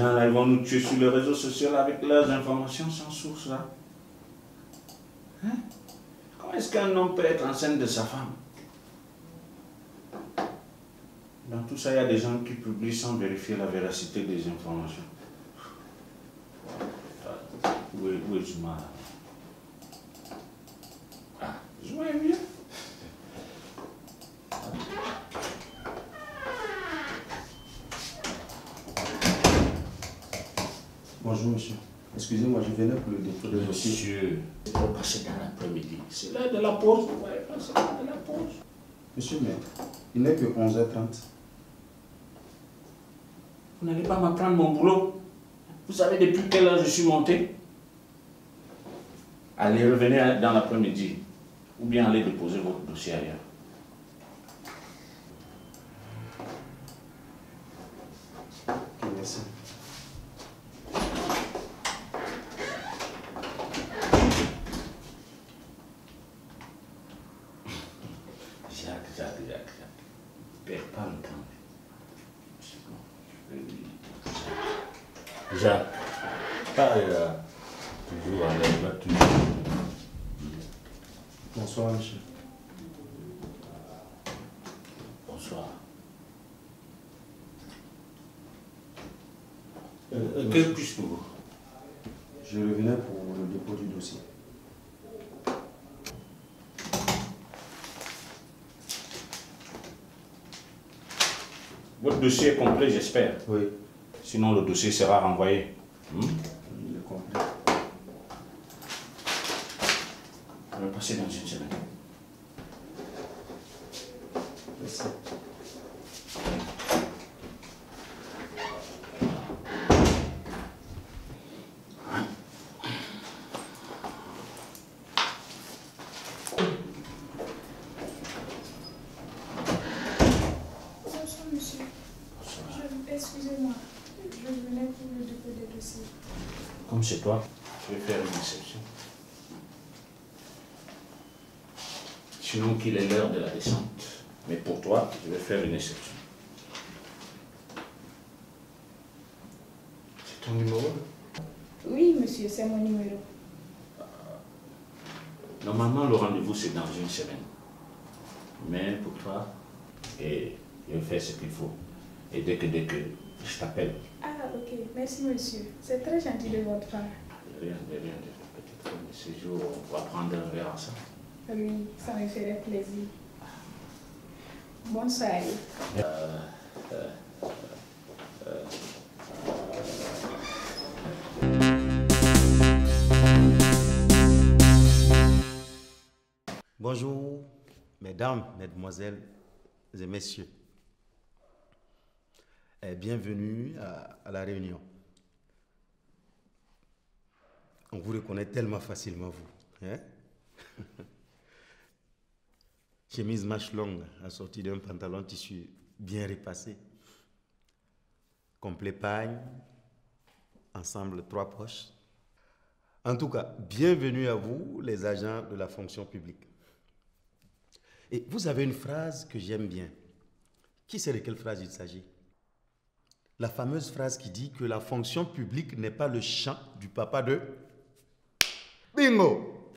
gens là, ils vont nous tuer sur les réseaux sociaux avec leurs informations sans source là. Hein? Comment est-ce qu'un homme peut être enceinte de sa femme? Dans tout ça, il y a des gens qui publient sans vérifier la véracité des informations. Où est Zuma là? Ah, Zuma est bien. Bonjour monsieur. Excusez-moi, je venais pour le dépôt de dossier. Monsieur, c'est pour passer dans l'après-midi. C'est l'heure de la pause. Vous voyez pas, c'est l'heure de la pause. Monsieur, mais il n'est que 11h30. Vous n'allez pas m'apprendre mon boulot. Vous savez depuis quelle heure je suis monté? Allez, revenez dans l'après-midi. Ou bien allez déposer votre dossier ailleurs. Ok, merci. Jacques. Perds pas le temps. Jacques, pas toujours à l'aise, va toujours. Bonsoir monsieur. Bonsoir. Que puis-je pour vous? Je revenais pour le dépôt du dossier. Votre dossier est complet, j'espère. Oui, Sinon, le dossier sera renvoyé. il est complet. Je vais passer dans une semaine. Merci. Bonsoir monsieur. Excusez-moi, je venais pour le dépôt des dossiers. Comme c'est toi, je vais faire une exception. Sinon qu'il est l'heure de la descente. Mais pour toi, je vais faire une exception. C'est ton numéro? Oui monsieur, c'est mon numéro. Normalement, le rendez-vous, c'est dans une semaine. Mais pour toi, et je vais faire ce qu'il faut. Et dès que je t'appelle. Ah ok, merci monsieur. C'est très gentil de votre part. Rien. Peut-être que ce jour, on va prendre un verre ensemble. Oui, ça me ferait plaisir. Bonne soirée. Bonjour, mesdames, mesdemoiselles et messieurs. Et bienvenue à la réunion. On vous reconnaît tellement facilement, vous. Hein? Chemise manche longue, assortie d'un pantalon tissu bien repassé. Complet pagne, ensemble 3 poches. En tout cas, bienvenue à vous, les agents de la fonction publique. Et vous avez une phrase que j'aime bien. Qui sait de quelle phrase il s'agit? La fameuse phrase qui dit que la fonction publique n'est pas le champ du papa de... Bingo!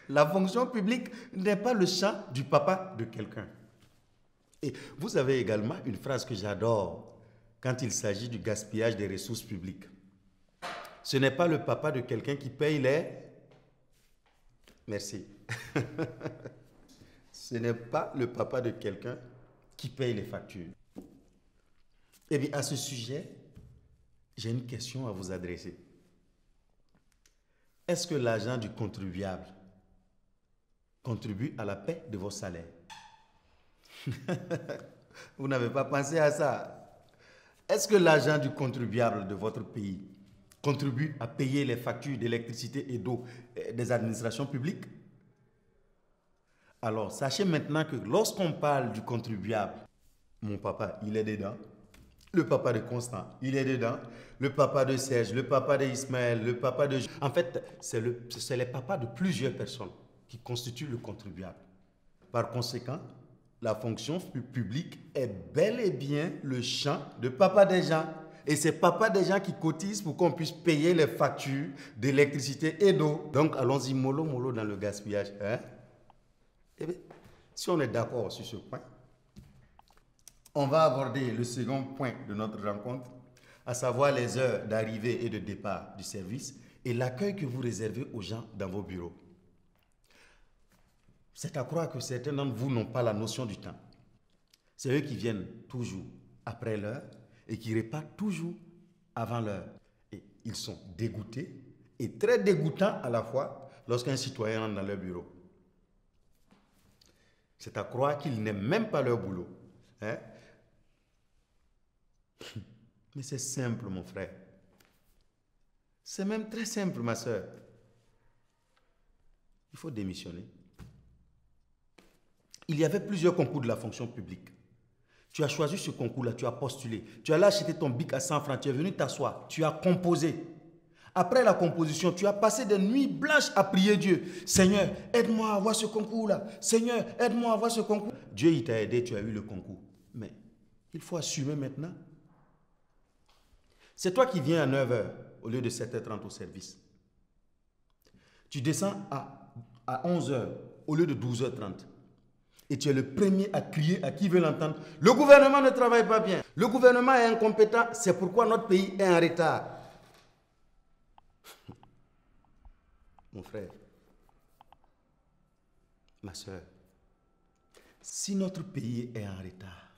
La fonction publique n'est pas le champ du papa de quelqu'un. Et vous avez également une phrase que j'adore quand il s'agit du gaspillage des ressources publiques. Ce n'est pas le papa de quelqu'un qui paye les... Merci. Ce n'est pas le papa de quelqu'un qui paye les factures. Eh bien, à ce sujet, j'ai une question à vous adresser. Est-ce que l'argent du contribuable contribue à la paix de vos salaires? Vous n'avez pas pensé à ça? Est-ce que l'argent du contribuable de votre pays contribue à payer les factures d'électricité et d'eau des administrations publiques? Alors, sachez maintenant que lorsqu'on parle du contribuable, mon papa, il est dedans. Le papa de Constant, il est dedans. Le papa de Serge, le papa d'Ismaël, le papa de... En fait, c'est les papas de plusieurs personnes qui constituent le contribuable. Par conséquent, la fonction publique est bel et bien le champ de papa des gens. Et c'est papa des gens qui cotisent pour qu'on puisse payer les factures d'électricité et d'eau. Donc, allons-y mollo, mollo dans le gaspillage. Hein? Eh bien, si on est d'accord sur ce point, on va aborder le second point de notre rencontre, à savoir les heures d'arrivée et de départ du service et l'accueil que vous réservez aux gens dans vos bureaux. C'est à croire que certains d'entre vous n'ont pas la notion du temps. C'est eux qui viennent toujours après l'heure et qui repartent toujours avant l'heure. Et ils sont dégoûtés et très dégoûtants à la fois lorsqu'un citoyen rentre dans leur bureau. C'est à croire qu'ils n'aiment même pas leur boulot. Hein? Mais c'est simple, mon frère. C'est même très simple, ma soeur. Il faut démissionner. Il y avait plusieurs concours de la fonction publique. Tu as choisi ce concours-là, tu as postulé. Tu allais acheter ton bic à 100 francs, tu es venu t'asseoir, tu as composé. Après la composition, tu as passé des nuits blanches à prier Dieu. Seigneur, aide-moi à avoir ce concours-là. Seigneur, aide-moi à avoir ce concours. Dieu, il t'a aidé, tu as eu le concours. Mais il faut assumer maintenant. C'est toi qui viens à 9h au lieu de 7h30 au service. Tu descends à 11h au lieu de 12h30. Et tu es le premier à crier à qui veut l'entendre. Le gouvernement ne travaille pas bien. Le gouvernement est incompétent. C'est pourquoi notre pays est en retard. Mon frère, ma soeur, si notre pays est en retard,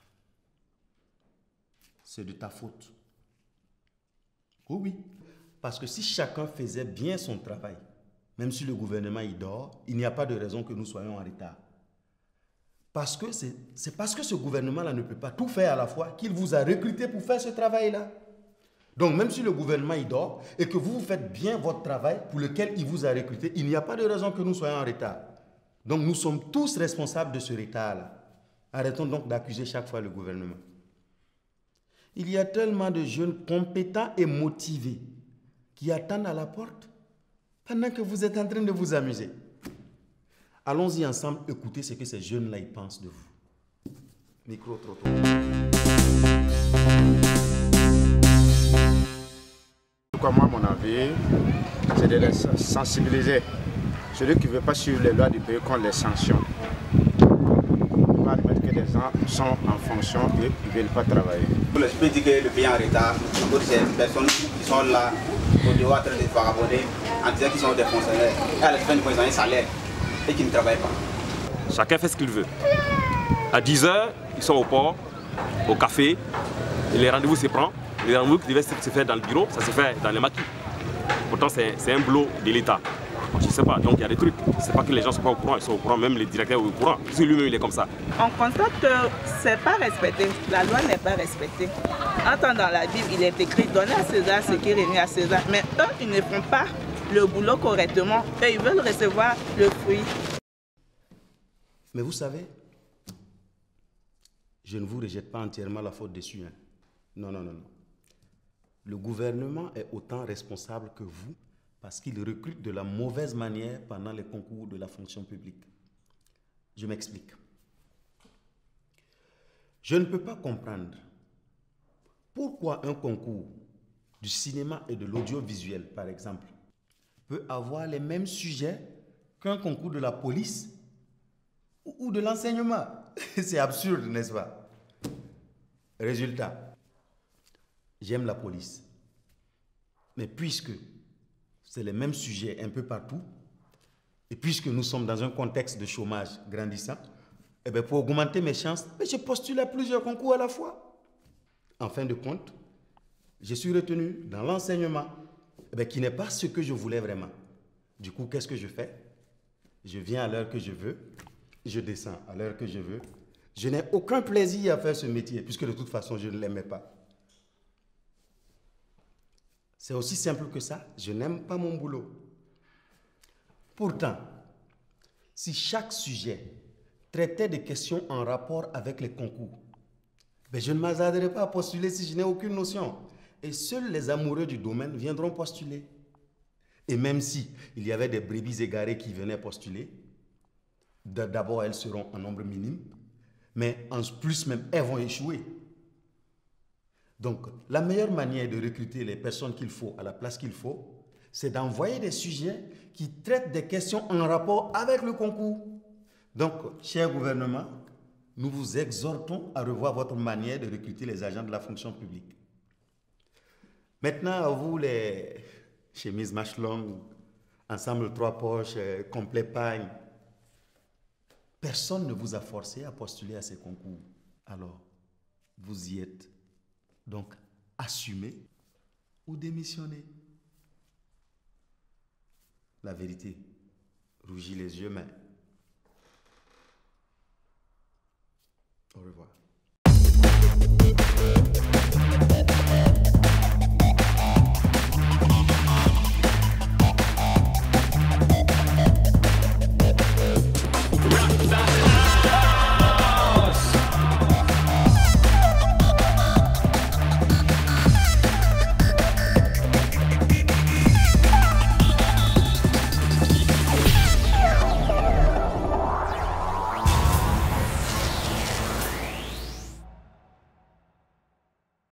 c'est de ta faute. Oh oui, parce que si chacun faisait bien son travail, même si le gouvernement y dort, il n'y a pas de raison que nous soyons en retard. Parce que c'est parce que ce gouvernement-là ne peut pas tout faire à la fois qu'il vous a recruté pour faire ce travail-là. Donc même si le gouvernement y dort et que vous faites bien votre travail pour lequel il vous a recruté, il n'y a pas de raison que nous soyons en retard. Donc nous sommes tous responsables de ce retard-là. Arrêtons donc d'accuser chaque fois le gouvernement. Il y a tellement de jeunes compétents et motivés qui attendent à la porte pendant que vous êtes en train de vous amuser. Allons-y ensemble, écoutez ce que ces jeunes-là ils pensent de vous. Micro-trottoir. Moi, mon avis, c'est de les sensibiliser. Celui qui ne veut pas suivre les lois du pays, qu'on les sanctionne. Il va admettre que les gens sont en fonction et ils ne veulent pas travailler. Je peux dire que le pays est en retard. Pour ces personnes qui sont là, au dehors en train de vagabonder, en disant qu'ils sont des fonctionnaires, et à la fin du mois, ils ont un salaire et qui ne travaillent pas. Chacun fait ce qu'il veut. À 10h, ils sont au port, au café, et les rendez-vous se prennent. Les rendez-vous qui devaient se faire dans le bureau, ça se fait dans les maquis. Pourtant, c'est un boulot de l'État. Je ne sais pas, donc il y a des trucs. Ce n'est pas que les gens ne sont pas au courant, ils sont au courant, même les directeurs sont au courant. Parce que lui-même, il est comme ça. On constate que ce n'est pas respecté, la loi n'est pas respectée. En temps dans la Bible, il est écrit « Donnez à César ce qui est remis à César ». Mais eux, ils ne font pas le boulot correctement et ils veulent recevoir le fruit. Mais vous savez, je ne vous rejette pas entièrement la faute dessus. Hein. Non, non, non, non. Le gouvernement est autant responsable que vous parce qu'il recrute de la mauvaise manière pendant les concours de la fonction publique. Je m'explique. Je ne peux pas comprendre pourquoi un concours du cinéma et de l'audiovisuel, par exemple, peut avoir les mêmes sujets qu'un concours de la police ou de l'enseignement. C'est absurde, n'est-ce pas? Résultat. J'aime la police. Mais puisque c'est les mêmes sujets un peu partout, et puisque nous sommes dans un contexte de chômage grandissant, eh bien pour augmenter mes chances, je postule à plusieurs concours à la fois. En fin de compte, je suis retenu dans l'enseignement, qui n'est pas ce que je voulais vraiment. Du coup, qu'est-ce que je fais? Je viens à l'heure que je veux, je descends à l'heure que je veux. Je n'ai aucun plaisir à faire ce métier, puisque de toute façon, je ne l'aimais pas. C'est aussi simple que ça, je n'aime pas mon boulot. Pourtant, si chaque sujet traitait des questions en rapport avec les concours, je ne m'hasarderai pas à postuler si je n'ai aucune notion. Et seuls les amoureux du domaine viendront postuler. Et même si il y avait des brebis égarées qui venaient postuler, d'abord elles seront en nombre minime, mais en plus même elles vont échouer. Donc, la meilleure manière de recruter les personnes qu'il faut à la place qu'il faut, c'est d'envoyer des sujets qui traitent des questions en rapport avec le concours. Donc, cher gouvernement, nous vous exhortons à revoir votre manière de recruter les agents de la fonction publique. Maintenant, à vous, les chemises manches longues, ensemble 3 poches, complet pagne. Personne ne vous a forcé à postuler à ces concours. Alors, vous y êtes. Donc, assumez ou démissionnez. La vérité rougit les yeux, mais au revoir.